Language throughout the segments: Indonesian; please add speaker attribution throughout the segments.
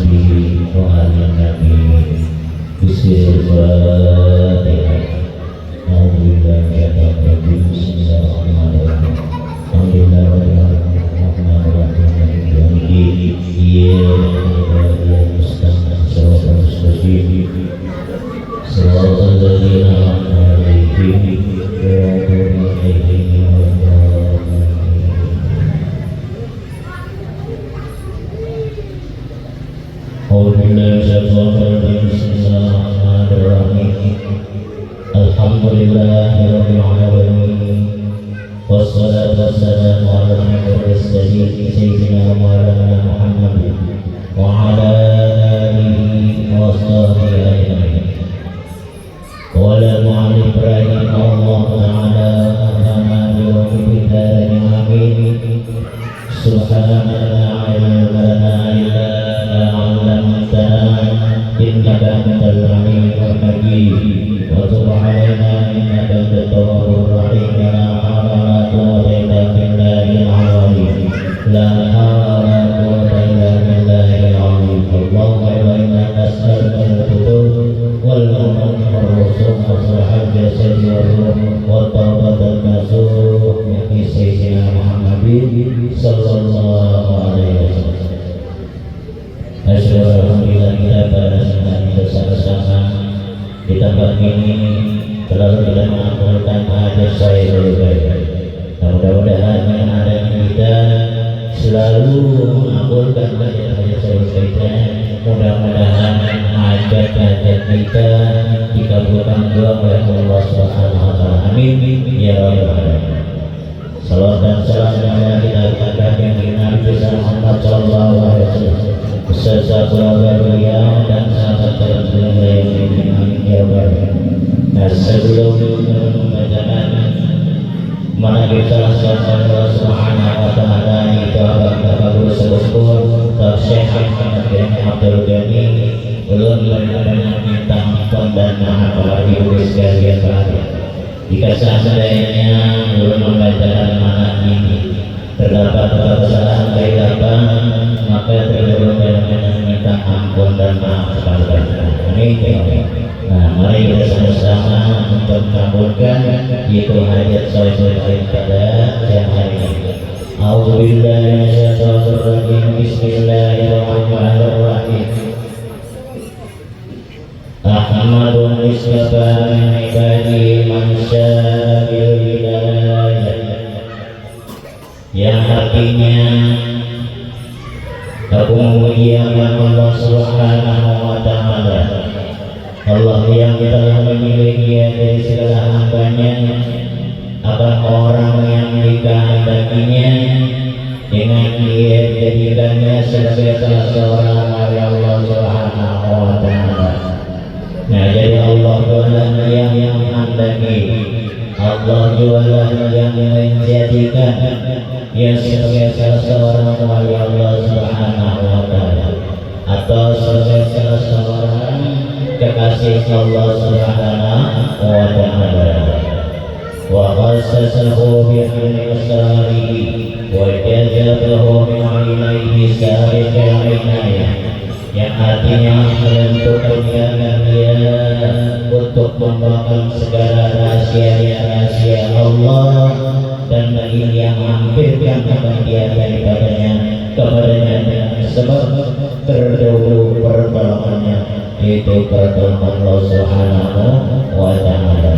Speaker 1: وآل النبي بسم الفاتحة. أعوذ بالله من الشيطان الرجيم. بسم الله الرحمن الرحيم. الحمد لله رب العالمين الرحمن الرحيم مالك يوم الدين. إياك نعبد وإياك نستعين صراط المستقيم صراط الذين أنعمت عليهم غير المغضوب عليهم ولا الضالين. أعوذ بالله من الشيطان الرجيم. بسم الله الرحمن الرحيم. الحمد لله رب العالمين والصلاة والسلام على المرسلين سيدنا مولانا محمد وعلى آله وصحبه أجمعين. قال المؤلف رحمه الله تعالى أما يوم الدار آمين. سبحان لا علم لنا إلا ما علمتنا إنك أنت العليم الحكيم وتب علينا إنك أنت التواب الرحيم. لا حول ولا قوة إلا بالله العظيم. لا حول ولا قوة إلا بالله العظيم. اللهم إنا نسألك الهدوء والأمن والرسوم وصلاح الجسد والروح والتوبة النصوح من سيدنا محمد صلى الله عليه وسلم. Alhamdulillah kita pada senang bersama-sama di tempat ini selalu kita mengamalkan hajat saya baik-baik. Nah, mudah-mudahan yang ada kita selalu mengamalkan hajat saya kita. Mudah-mudahan hajat-hajat kita dikabulkan doa oleh Allah Subhanahu wa taala. Amin ya rabbal alamin. Salawat dan salam yang kita katakan yang Nabi Muhammad sallallahu alaihi wasallam beserta keluarga beliau dan sahabat terbaik yang dimuliakan. Nah, sebelum membacakan mana kita Allah Subhanahu wa taala itu akan bersyukur kepada Syekh Muhammad bin Abdul Ghani belum banyak minta ampun dan maaf bagi sekalian sekalian. Jika seandainya belum membacakan mana ini terdapat kesalahan kailapan, maka terlebih banyak minta ampun dan maaf kepada Amin. Nah, mari kita sama-sama untuk mengabulkan itu hajat saya pada siang hari ini. A'udzubillahi minasyaitonir rajim. Bismillahirrahmanirrahim. Ahmadun istafa min ibadihi man sya'il hidayah, yang artinya aku memuliakan Allah Subhanahu wa taala, Allah yang telah memilih dia dari segala hambanya, akan orang yang dikehendakinya dengan dia dijadikannya sebagai salah seorang dari Allah Subhanahu wa taala. Nah, jadi Allah juga yang menghendaki, Allah juga yang menjadikan dia sebagai salah seorang wali Allah Subhanahu wa taala atau sebagai salah seorang kekasih Allah Subhanahu wa taala. Wa khassasahu bi ilmi asrarihi wa jazabahu min ilmihi sabiqal inayah, yang artinya menentukan dia untuk membawakan segala rahasia-rahasia Allah dan bagi yang menghampirkan kebahagiaan daripadanya kepadanya dengan sebab terdahulu pertolongannya, yaitu pertolongan Allah Subhanahu wa taala.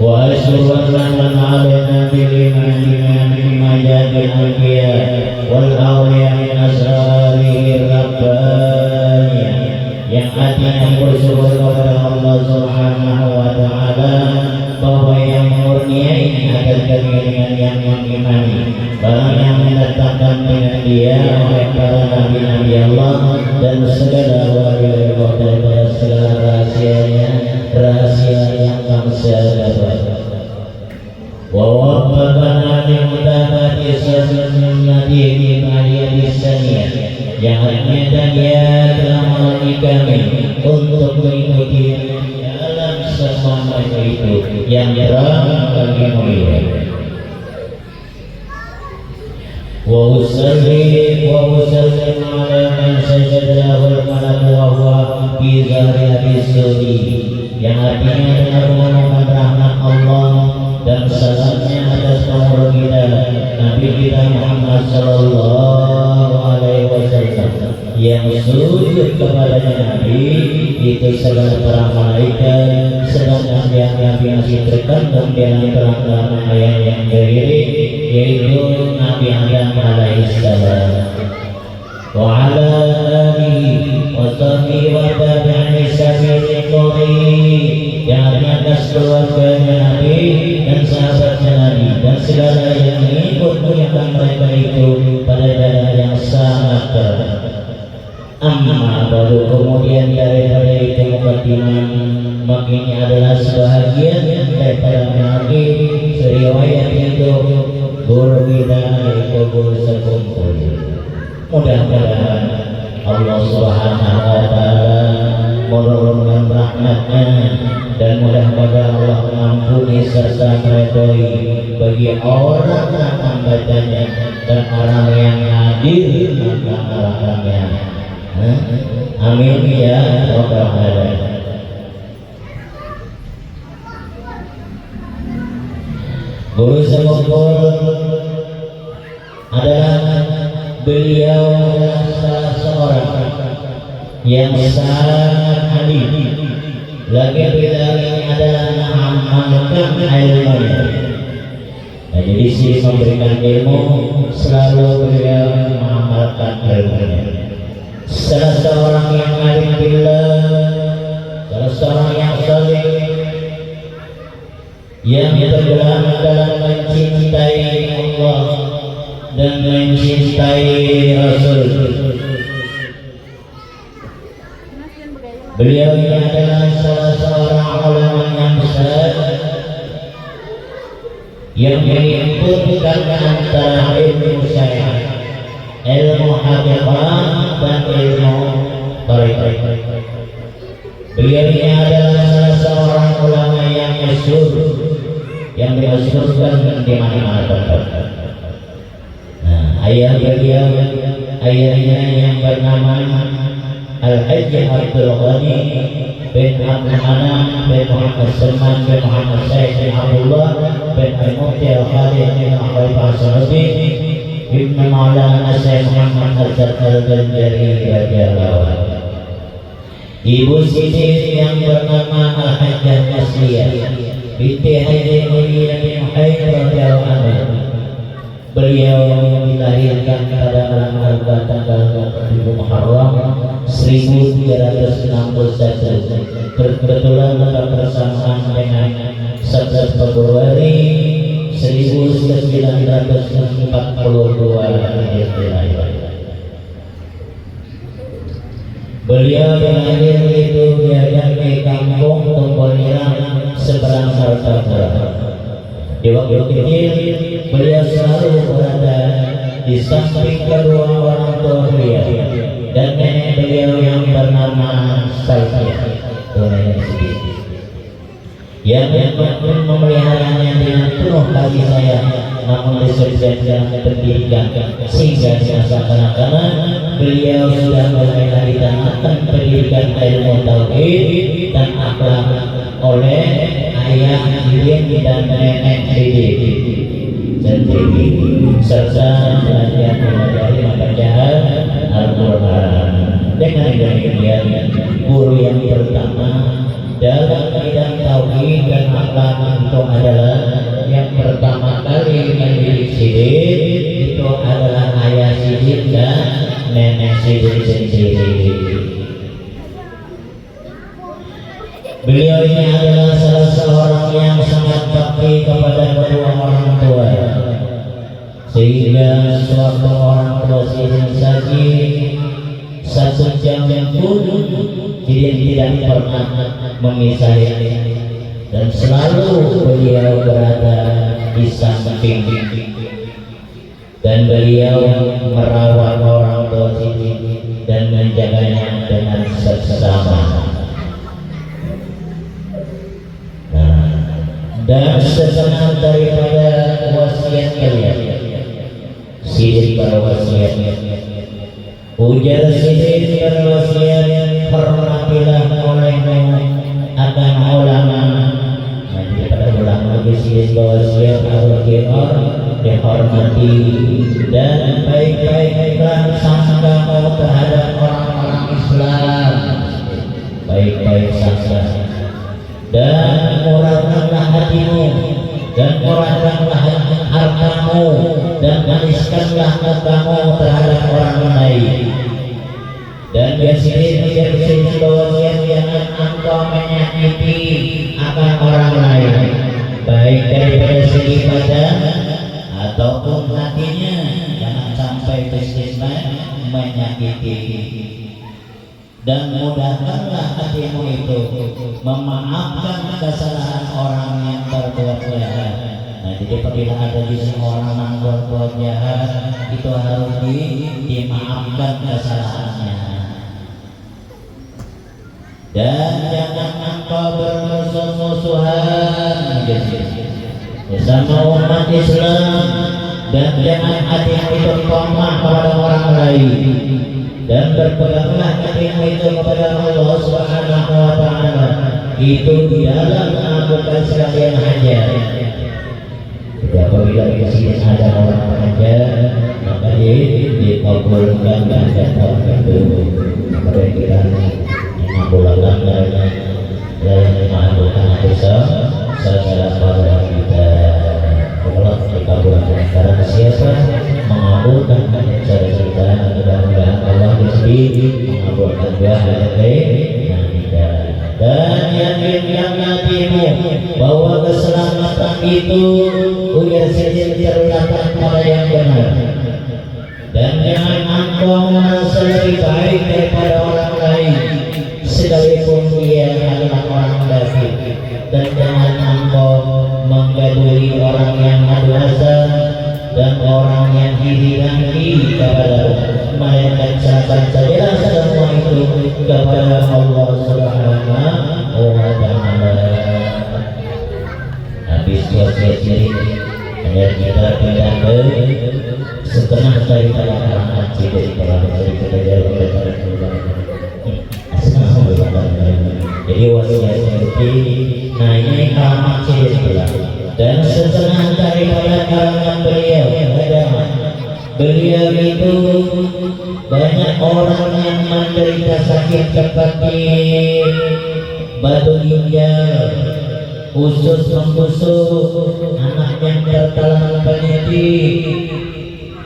Speaker 1: Wa asyhadu an la ilaha illallah min majadil anbiya wal awliya min asrarihi rabbaniyah, yang artinya bersyukur kepada Allah Subhanahu wa taala bahwa yang murniai akan keinginan yang mengimani barang yang mendatangkan dengan dia oleh para nabi-nabi Allah dan segala wali Allah daripada segala rahasianya, rahasia yang bangsa dapat. Wa waffaqana li mutabati sunnati min aliyadis saniyah, yang artinya dan dia telah melalui kami untuk mengikuti dalam semuanya itu yang terang bagi mulia. Wa usalli wa usallim ala man sujud kepadanya Nabi itu segala para malaikat, sedangkan yang Nabi terkandung dalam ayat yang berdiri yaitu Nabi Adam alaihissalam. Wa ala alihi wa sahbihi wa tabi'in sabili qawli, yang atas keluarganya Nabi dan sahabatnya Nabi dan segala yang mengikut menyatakan mereka itu pada jalan yang sangat terang. Amma baru kemudian daripada itu mukadimah, maka ini adalah sebahagian daripada Nabi riwayat itu guru kita itu guru sekumpul. Mudah-mudahan Allah Subhanahu wa Ta'ala menurunkan rahmatnya dan mudah-mudahan Allah mengampuni serta meridhoi bagi orang yang membacanya dan orang yang hadir mengamalkannya. Amin ya rabbal alamin. Guru sekumpul adalah beliau salah seorang yang sangat alim. Lagi beliau ini adalah mengamalkan ilmunya. Nah, jadi sini memberikan ilmu selalu beliau mengamalkan ilmunya. Salah seorang yang alim billah, salah seorang yang saleh, yang tenggelam dalam mencintai Allah dan mencintai Rasul. Beliau ini adalah salah seorang ulama yang besar yang menyebutkan antara ilmu syariat, ilmu hakikat dan ilmu tarekat. Beliau ini adalah salah seorang ulama yang masyhur, yang dimasyhurkan di mana-mana tempat. Ayah beliau, ayahnya yang bernama Al-Hajj Abdul Ghani bin Abdul Hanan bin Muhammad Salman bin Muhammad Syekh bin Abdullah bin Al-Mufti Al-Khalid bin Ahwal Al-Saudi bin Maulana Syekh Muhammad Al-Zat Al-Banjari radhiyallahu anhu. Ibu Siti yang bernama Al-Hajjah Asliyah binti Haji Mulia bin Haid radhiyallahu anhu. Beliau dilahirkan pada bulan tanggal 7 Muharram 1361, kebetulan bersamaan dengan 11 Februari 1942 Hijriah. Beliau lahir itu di kampung Tumpulirang seberang Martapura. Di waktu kecil beliau selalu berada di samping kedua orang tua beliau dan nenek beliau yang bernama Salfiah, yang memeliharanya dengan penuh kasih sayang, namun disebutkan dalam pendidikan sehingga di masa kanak-kanak beliau sudah mulai ditanamkan pendidikan ilmu tauhid dan akhlak oleh ayah Idin dan nenek Idin sendiri, serta belajar mempelajari bacaan Al-Quran. Dengan demikian, guru yang pertama dalam bidang tauhid dan akhlak itu adalah yang pertama kali mendidik Sidin itu adalah ayah Sidin dan nenek Sidin sendiri. Beliau ini adalah salah seorang yang sangat bakti kepada kedua orang tua, sehingga suatu orang tua Sidin sakit satu jam pun Sidin tidak pernah memisahnya, dan selalu beliau berada di samping dan beliau merawat orang tua Sidin dan menjaganya dengan seksama. Dan sesenang daripada wasiat kalian, Sidin berwasiat, ujar Sidin berwasiat, hormatilah olehmu akan ulama. Nanti pada ulama lagi Sidin berwasiat harus dihormati dan baik-baiklah sangkamu terhadap orang dan murahkanlah hartamu dan maniskanlah mukamu terhadap orang lain. Dan biasanya menjadi bahwasanya jangan engkau menyakiti akan orang lain, baik daripada segi badan ataupun hatinya. Jangan sampai bersifat menyakiti. Dan mudahkanlah hatimu itu memaafkan kesalahan orang yang berbuat jahat. Nah, jadi apabila ada di sini orang yang berbuat jahat, itu harus dimaafkan kesalahannya. Dan jangan engkau bermusuh-musuhan bersama umat Islam, dan jangan hatimu itu tomah kepada orang lain, dan berpeganglah hatimu itu kepada Allah Subhanahu wa Ta'ala, itu di dalam melakukan sekalian hajat. Apabila di sini ada orang hajat, maka dikabulkan hajat orang itu. Maka kita mengabulkan dan mengabulkan dosa secara pada kita. Allah dikabulkan karena siapa mengabulkan dosa kita, mudah-mudahan Allah sendiri mengabulkan doa kita. Dan yakinkan hatimu bahwa keselamatan itu ujar saja terletak pada yang benar. Dan jangan engkau merasa lebih baik daripada orang lain, sekalipun dia adalah orang munafik. Dan jangan engkau menggadui orang yang adu hasad dan orang yang iri kepada, melainkan serahkan sajalah semua itu kepada Allah Subhanahu wa Ta'ala. Habis wasiat ini hanya kita pindah ke setengah daripada kalangan dari kita jauh daripada jadi wasiat seperti nah ini kalangan sebelah, dan setengah daripada kalangan beliau adalah beliau itu banyak orang yang menderita sakit seperti batu ginjal, usus membusuk, anak yang tertelan pendidik,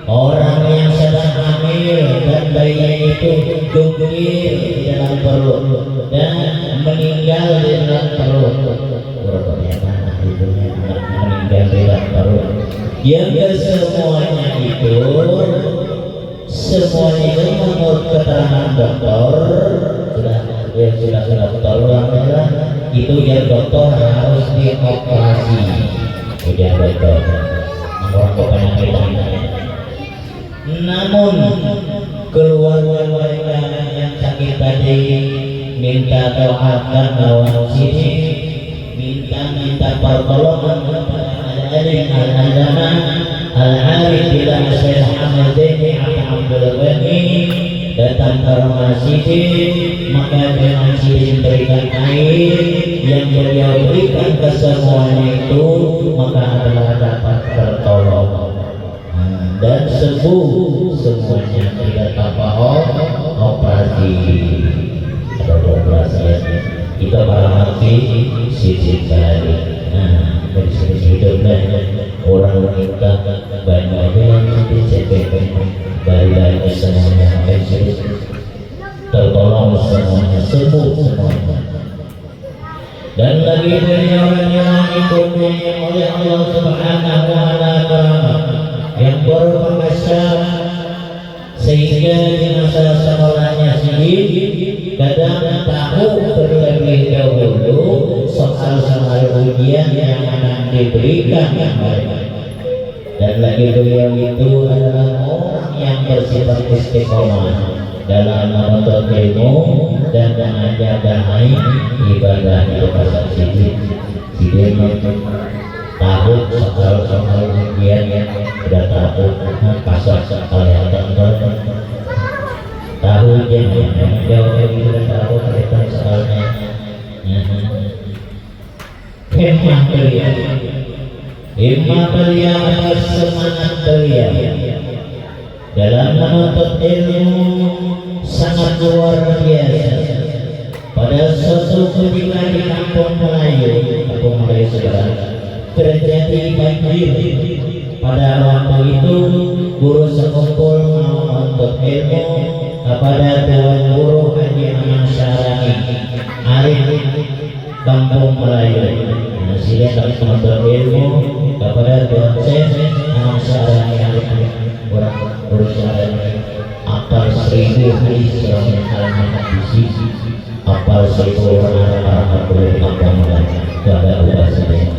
Speaker 1: orang yang sedang hamil dan bayinya itu jungkir di dalam perut dan meninggal di dalam perut. Meninggal di dalam perut. Yang kesemuanya itu menurut keterangan dokter sudah dokter itu yang dokter harus dioperasi. Udah dokter mengurangkan penyakit. Namun keluarga mereka yang sakit tadi minta doakan lawan sini, minta pertolongan kepada al-alim al-alama al-arif bila Syekh Muhammad Zaini Abdul Ghani datang ke masjid, maka dengan sini berikan air yang beliau berikan ke semuanya itu, maka adalah dapat tertolong dan sembuh semuanya, tidak tanpa operasi. Ada operasi ya, kita para mati sisi kali. Nah, dari sini hidupnya orang kita banyak yang nanti CPP dari semuanya tertolong semuanya, sembuh semuanya. Dan lagi beliau yang dikurniai oleh Allah Subhanahu wa Ta'ala yang berpengasyaf sehingga di masa sekolahnya sendiri kadang tahu terlebih dahulu soal-soal ujian yang akan diberikan kepada. Dan lagi beliau itu adalah orang yang bersifat istiqomah dalam menuntut ilmu dan menjaga ibadah di pasar sini. Tahu soal ujian yang sudah tahu pasar yang tahu yang jauh lebih sudah tahu tentang soalnya. Himmat beliau adalah semangat beliau dalam menuntut ilmu sangat luar biasa. Pada suatu ketika di kampung Melayu sekarang terjadi banjir. Pada waktu itu guru sekumpul menuntut ilmu kepada Tuan Guru Haji Aman Syarani Arif Kampung Melayu. Sila kami menuntut ilmu kepada Tuan Syekh Aman Syarani Arif Guru Syarani. Apal 1000 hadis yang halaman hadis, apal 1000 orang boleh kampung Melayu. Kepada Allah Subhanahu.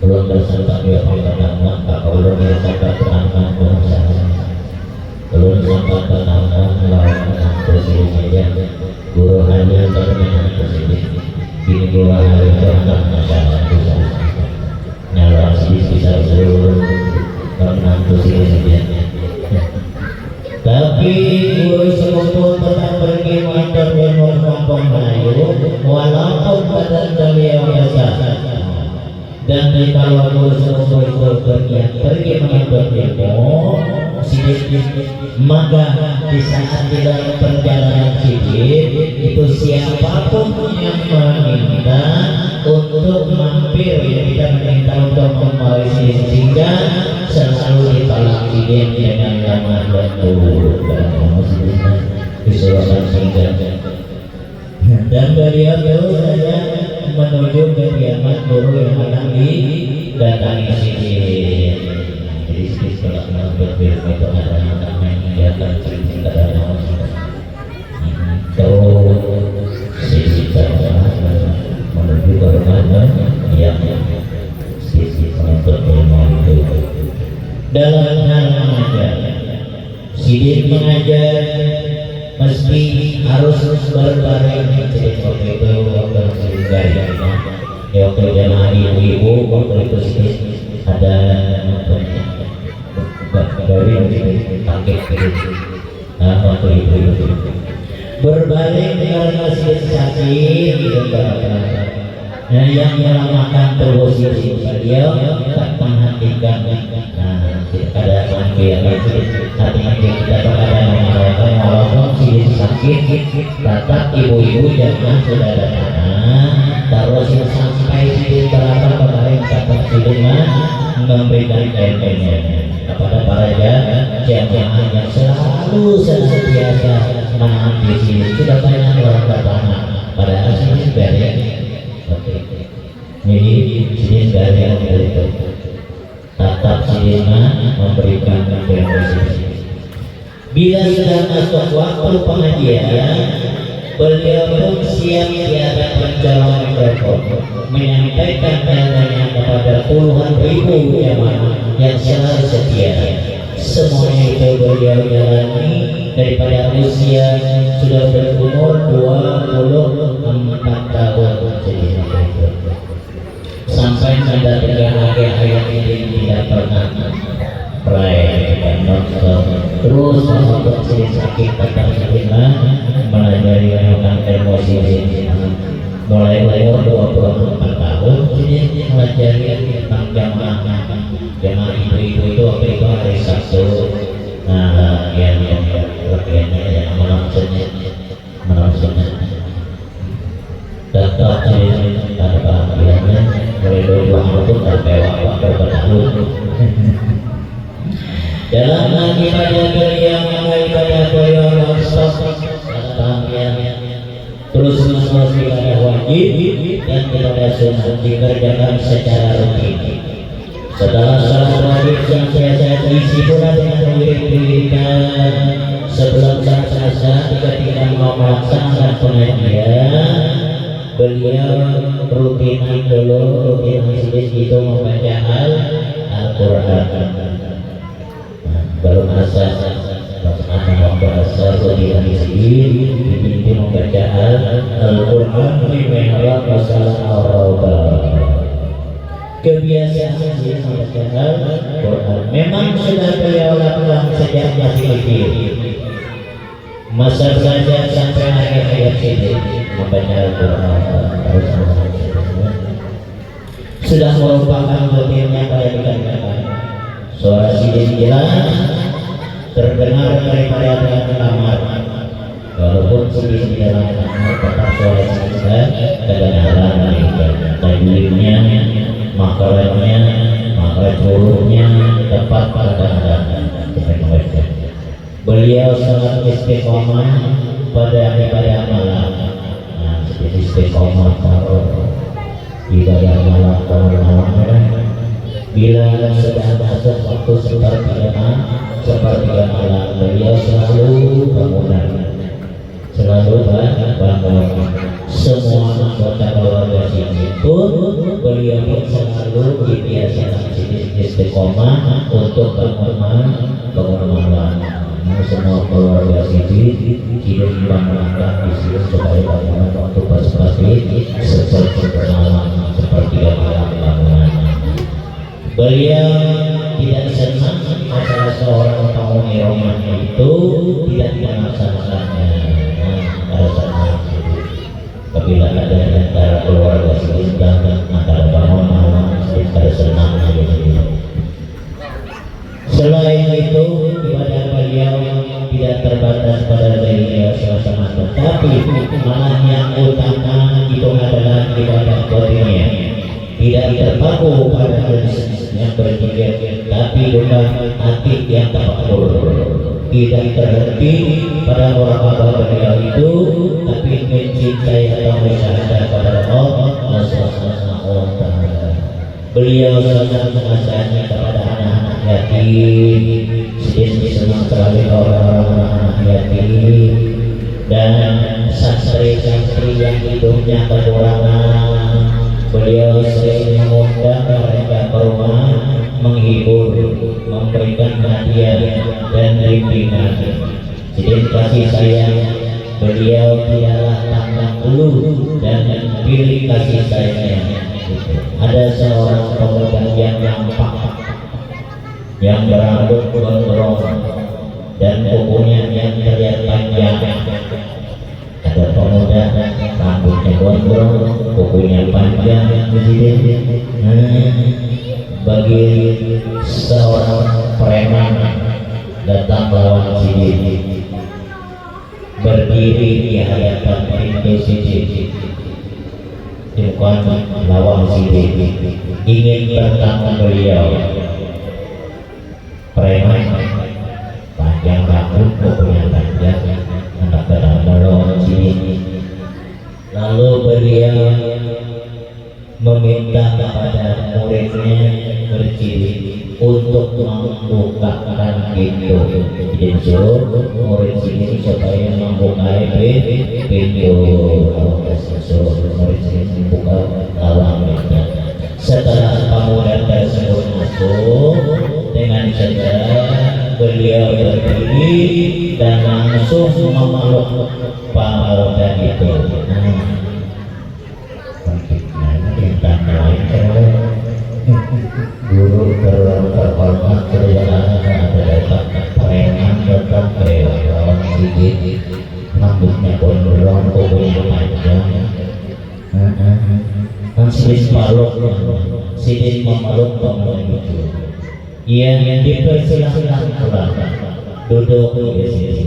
Speaker 1: Belum bersempat dia pertama, tak belum bersempat pertama berusaha. Belum sempat pertama lawan presiden saja. Guru hanya terminal presiden. Kini guru hanya terminal masalah usaha. Nyala bisa seluruh terminal presiden saja. Tapi guru sekumpul tetap pergi mengantar ilmu kampung Melayu, walaupun badan beliau biasa. Dan kalau guru sekumpul itu pergi mengantar ilmu sedikit, maka di saat di dalam perjalanan sedikit itu siapapun yang meminta untuk mampir, tidak meminta untuk kembali sehingga selalu ditolak dengan nama betul dan beliau terus saja menuju kediaman guru yang akan didatangi sini. Jadi setelah berbeda itu ada yang namanya akan cerita dari sisi menuju ke rumahnya yang sisi penuntut ilmu itu. Dalam hal mengajar, sidik mengajar mesti harus berbaring. Jadi waktu itu waktu jamaah ibu-ibu waktu itu sidik ada dari kakek waktu itu berbaring karena sakit yang menyelamatkan posisi beliau tak perhatikan. Keadaan yang itu hati-hati kita kepada mengharapkan walaupun si sakit tetap ibu-ibu jangan sudah datang terus sampai si berapa kemarin dapat siluman memberikan ilmunya kepada para jamaah yang selalu senantiasa menanti sini. Sudah banyak orang pertama pada asli dari jadi sini dari yang itu tatap silima memberikan informasi. Bila sudah masuk waktu pengajian, beliau pun siap di hadapan mencolong mikrofon menyampaikan tanya kepada puluhan ribu jamaah yang selalu setia. Semuanya itu beliau jalani daripada usia sudah berumur 24 tahun sampai pada akhir hayat ini tidak pernah terus masuk ke sakit tetap sebenarnya melajari tentang emosi mulai umur 24 tahun jadi melajari tentang jamaah ibu-ibu itu waktu itu hari Sabtu. Nah bagiannya yang menontonnya tetap jadi tanpa bagiannya mulai 22 tahun sampai waktu bertahun. Dalam hati pada beliau mulai pada beliau non-stop terus menerus ibadah wajib dan ibadah sunnah dikerjakan secara rutin. Setelah salat wajib yang saya isi pula dengan wirid-wiridan sebelum saat asar ketika mau melaksanakan pengajian beliau rutin majelis itu membaca Al-Quran. Baru asar waktu asar berdiri dipimpin membaca Al-Quran di mihrab masalah Ar-Rawda. Kebiasaan dia membaca Al-Quran memang sudah beliau lakukan sejak masih kecil. Masa saja sampai akhir hayat ini membaca Al-Quran sudah merupakan rutinnya pada dikatakan. Suara sidin jelas terdengar daripada dalam kamar, walaupun sedih di dalam kamar tetap suara kita kedengaran dari mulutnya, makanannya, maka curugnya tepat pada mereka. Beliau sangat istiqomah pada ibadah malam. Nah, seperti istiqomah kalau ibadah malam bila sedang masuk waktu sepertiga malam, beliau selalu bangunan, selalu bangun. Semua anggota keluarga sini pun beliau pun selalu dibiasakan istiqomah untuk bangun malam. Semua keluarga sini tidak melangkah di sini supaya bangunan waktu pasti seperti malam, sepertiga malam bangunan. Beliau tidak senang masalah seorang penghuni rumahnya itu tidak melaksanakannya. Pada saat itu, apabila ada antara keluarga sedang antara bangun malam tidak senang gitu. Selain itu, ibadah beliau tidak terbatas pada beliau suasana, tetapi malah yang utama itu adalah ibadah batinnya. Tidak terpaku pada jenis yang berpikir, tapi juga hati yang tafakkur. Tidak terhenti pada orang beliau itu, tapi mencintai atau bersyahadat kepada Allah Subhanahu wa Ta'ala. Beliau sangat mengasihi kepada anak-anak yatim, senang sekali orang-orang anak yatim, dan santri-santri yang hidupnya kekurangan. Beliau sering mengundang mereka ke rumah, menghibur, memberikan hadiah dan bimbingan. Jadi kasih sayang beliau tidaklah tanggung dulu dan pilih kasih sayangnya. Ada seorang pemuda yang nampak, yang berambut gondrong dan kukunya yang terlihat panjang. Ada pemuda rambutnya gondrong, kukunya panjang, bagi seorang preman datang lawan Sidin, berdiri di hadapan pintu Sidin, bukan lawan Sidin, ingin bertemu beliau. Preman panjang rambut, kukunya panjang, anak berambut Sidin. Lalu beliau meminta kepada muridnya berciri untuk membukakan pintu. Jadi suruh murid sini supaya membuka pintu. Suruh murid sini membuka lawangnya. Setelah pemuda tersebut masuk, dengan segera beliau berdiri dan langsung memeluk pemuda itu. Guru terhormat kerjaan adalah preman tetap beliau sedikit rambutnya gondrong, kukunya panjang. Sidin memeluk pemuda itu. Ia dipersilahkan pulang, duduk di sini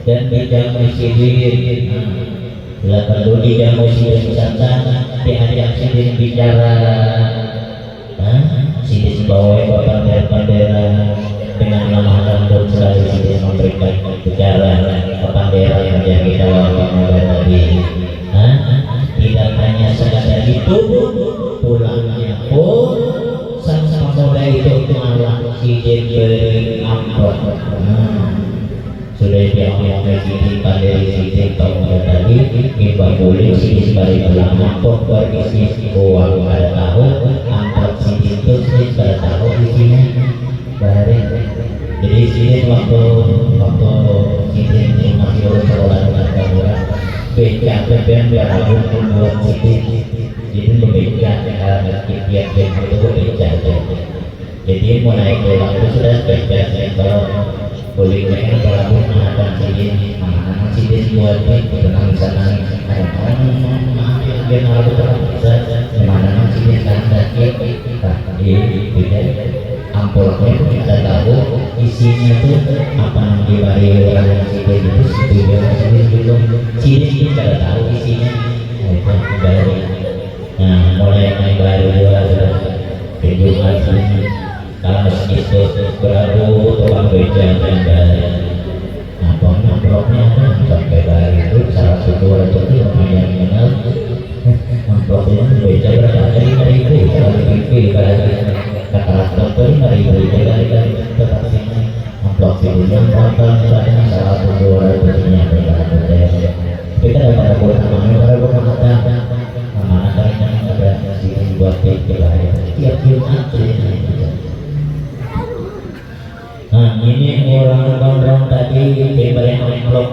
Speaker 1: dan dijamu Sidin. Lalu dijamu Sidin sana, diajak Sidin bicara. Sidin bawa bendera dengan nama lembut selalu Sidin memberikan bicara bendera yang dia bawa pemuda tadi. Tidak hanya sekadar itu, pulangnya pun sang pemuda itu malah Sidin beri amplop. Sudah diomongkan Sidin pada Sidin pemuda tadi, imbang boleh Sidin beri pulang amplop berisi uang pada tahu. Amplop Sidin itu Sidin pada tahu isinya bareng. Jadi Sidin waktu Sidin masih urus sekolah dengan pemuda, becak beben berabung membuat Sidin. Jadi berbeda tiap itu berbeda. Jadi mau naik pulang itu sudah beda. Kalau boleh mereka berabung menghadap Sidin, anak Sidin buat tenang sana. Ada orang yang harus bisa mana Sidin kan sakit. Tapi beda. Amplopnya kita tahu isi isinya tuh apa yang dibari orang yang sipil itu sipil sipil belum sini tidak tahu isinya. Nah, itu baru. Nah mulai naik baru juga Jumat Kamis itu Rabu tukang beca dan baru. Amplopnya sampai baru itu salah satu orang itu yang mengenal amplopnya beca berapa dari itu kalau dipilih pada kata dokter dari tetap ini amplop itu yang total misalnya salah satu orang itu yang kita dapat buat mana ada sini buat kita tiap Jumat. Nah ini orang tadi diberi amplop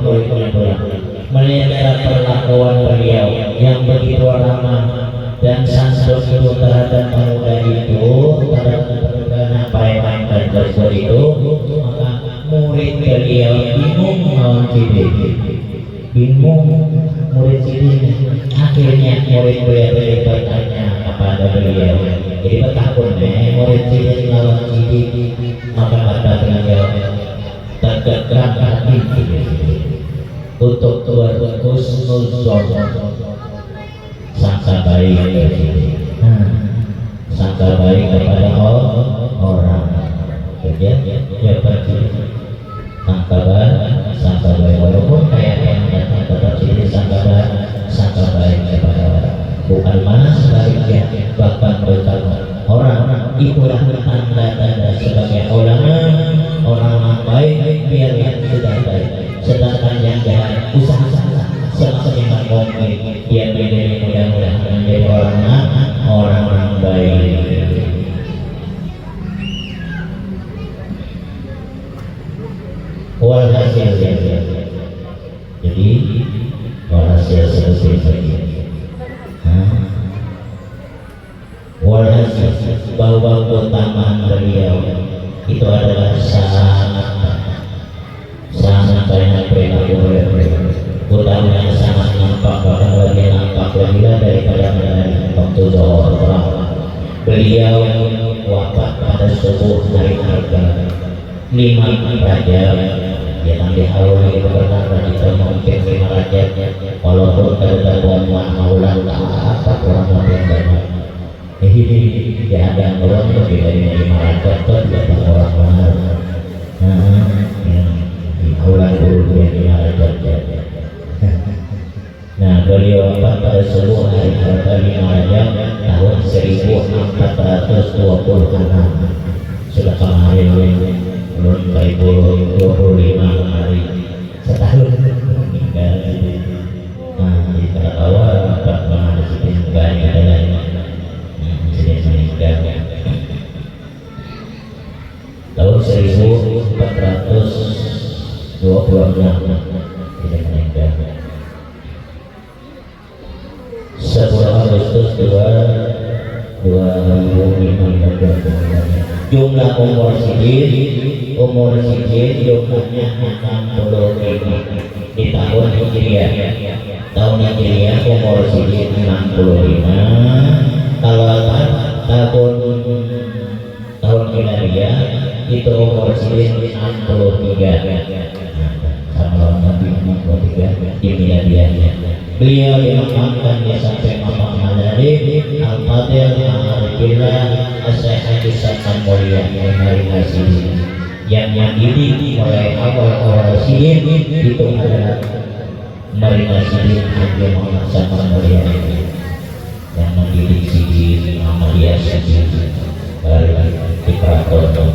Speaker 1: melihat perlakuan beliau yang begitu ramah dan santun itu terhadap pemuda itu, terhadap apa yang tersebut itu, maka murid beliau bingung melawan bingung murid akhirnya murid beliau bertanya kepada beliau. Jadi bertakun murid melawan maka kata beliau tergerak hati untuk berhusnuzon sangka baik sangka baik kepada orang ya pergi sangka baik walaupun kayak yang datang tetap jadi sangka baik kepada orang bukan mana sebaliknya bahkan berkata orang itulah tanda-tanda sebagai orang baik biar yang sudah baik sedangkan yang jahat usaha semaksimal mungkin dia menjadi mudah-mudahan menjadi orang baik. Walhasil jadi walhasil seperti ini. Walhasil bahwa keutamaan beliau itu adalah sangat banyak utamanya sangat nampak bahkan lebih nampak daripada waktu zuhur terang. Beliau wafat pada subuh hari Arba 5 Rajab yang diharui beberapa itu mungkin 5 Rajab walaupun terdapat maulah apa kurang lebih banyak dia ada orang lebih dari 5 Rajab terdapat orang ulang dulu dia 5 Rajab. Nah beliau wafat pada subuh hari Arba 5 Rajab tahun 1426 sudah kemarin belum 25 hari setahun meninggal. Nah kita awal dapat menghadapi banyak adanya sudah meninggal tahun 1426 sudah meninggal 10 Agustus 2015. Jumlah umur sidin jumlahnya 65 di tahun Hijriah. Tahun Hijriah umur sidin 65. Kalau tahun Miladiah itu umur sidin 63. Sama Nabi 63 di Miladiahnya. Beliau dimakamkan di samping makam Al-Adib Al-Fadil Al-Arifillah As-Sahih Sakan Mulia Marina Sidin yang didik oleh awal Sidin itu adalah Marina Sidin Haji Muhammad Sakan Mulia yang mendidik Sidin Muhammadiyah Sidin di Keraton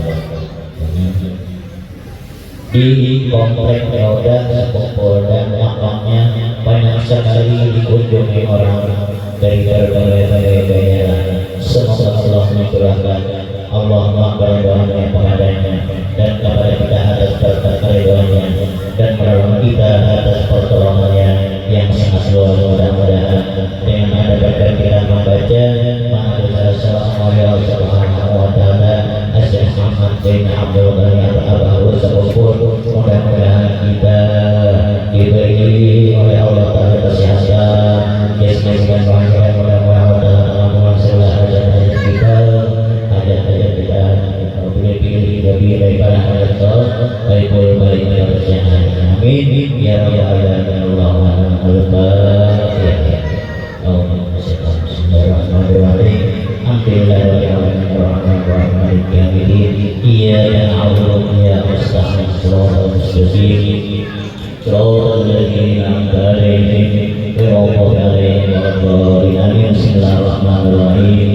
Speaker 1: di komplek Roda Sekumpul dan makamnya banyak sekali dikunjungi orang dari berbagai daerah. Semoga Allah mencurahkan Allah berdoanya kepadanya dan kepada kita atas berkat ridhonya dan menolong kita atas pertolongannya yang sangat luar mudah-mudahan dengan ada berkat kita membaca Maha Allah Subhanahu wa Ta'ala Asyik Muhammad bin Abdul Ghani Al-Abahu Sekumpul. Mudah-mudahan kita diberi oleh Allah Ta'ala kesehatan jasmani dan rohani. Mudah-mudahan Allah segala hajat kita hajat kita pilih-pilih lebih daripada hajat amin ya rabbal alamin. Allahumma al-fatihah. Bismillahirrahmanirrahim. Alhamdulillahirrahmanirrahim. Iyyaka na'budu wa iyyaka nasta'in. Shiratal mustaqim. Shiratal ladzina an'amta 'alaihim ghairil maghdubi 'alaihim waladdallin. Bismillahirrahmanirrahim.